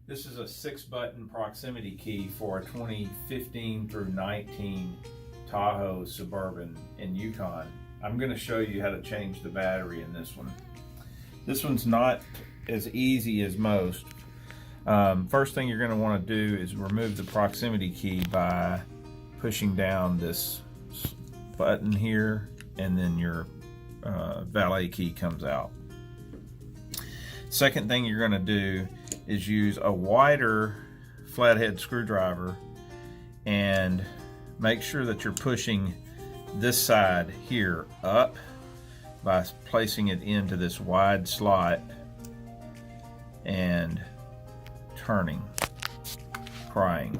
This is a 6-button proximity key for a 2015 through 19 Tahoe Suburban in Yukon. I'm going to show you how to change the battery in this one. This one's not as easy as most. First thing you're going to want to do is remove the proximity key by pushing down this button here, and then your valet key comes out. Second thing you're going to do is use a wider flathead screwdriver and make sure that you're pushing this side here up by placing it into this wide slot and turning, prying.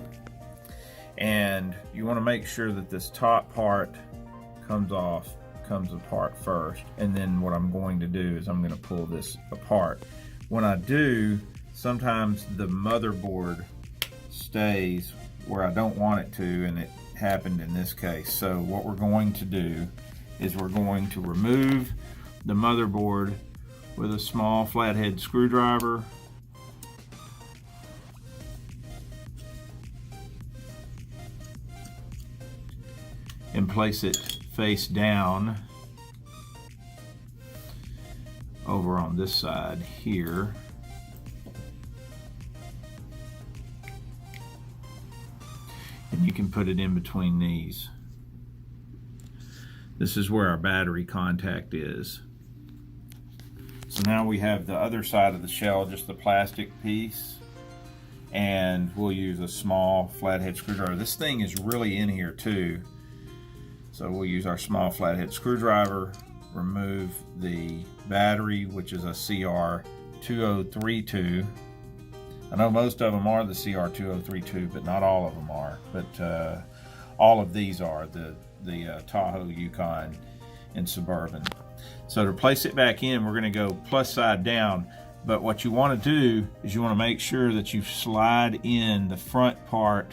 And you want to make sure that this top part comes apart first. And then what I'm going to do is I'm going to pull this apart. When I do, sometimes the motherboard stays where I don't want it to, and it happened in this case. So what we're going to do is we're going to remove the motherboard with a small flathead screwdriver. And place it face down over on this side here. And you can put it in between these. This is where our battery contact is. So now we have the other side of the shell, just the plastic piece, and we'll use a small flathead screwdriver. This thing is really in here too. So we'll use our small flathead screwdriver, remove the battery, which is a CR2032. I know most of them are the CR2032, but not all of them are. But all of these are the Tahoe Yukon and Suburban. So to place it back in, we're going to go plus side down. But what you want to do is you want to make sure that you slide in the front part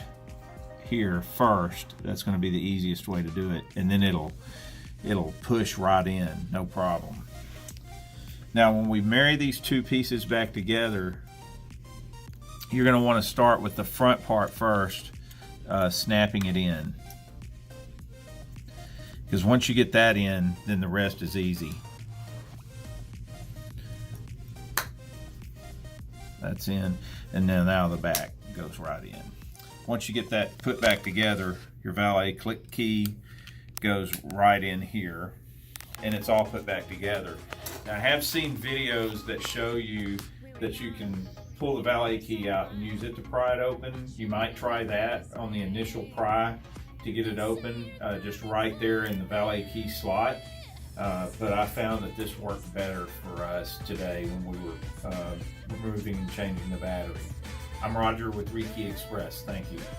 here first. That's going to be the easiest way to do it, and then it'll push right in, no problem. Now when we marry these two pieces back together, you're going to want to start with the front part first, snapping it in, because once you get that in, then the rest is easy. That's in, and then now the back goes right in. Once you get that put back together, your valet click key goes right in here, and it's all put back together. Now I have seen videos that show you that you can pull the valet key out and use it to pry it open. You might try that on the initial pry to get it open, just right there in the valet key slot. But I found that this worked better for us today when we were removing and changing the battery. I'm Roger with Rekey Xpress. Thank you.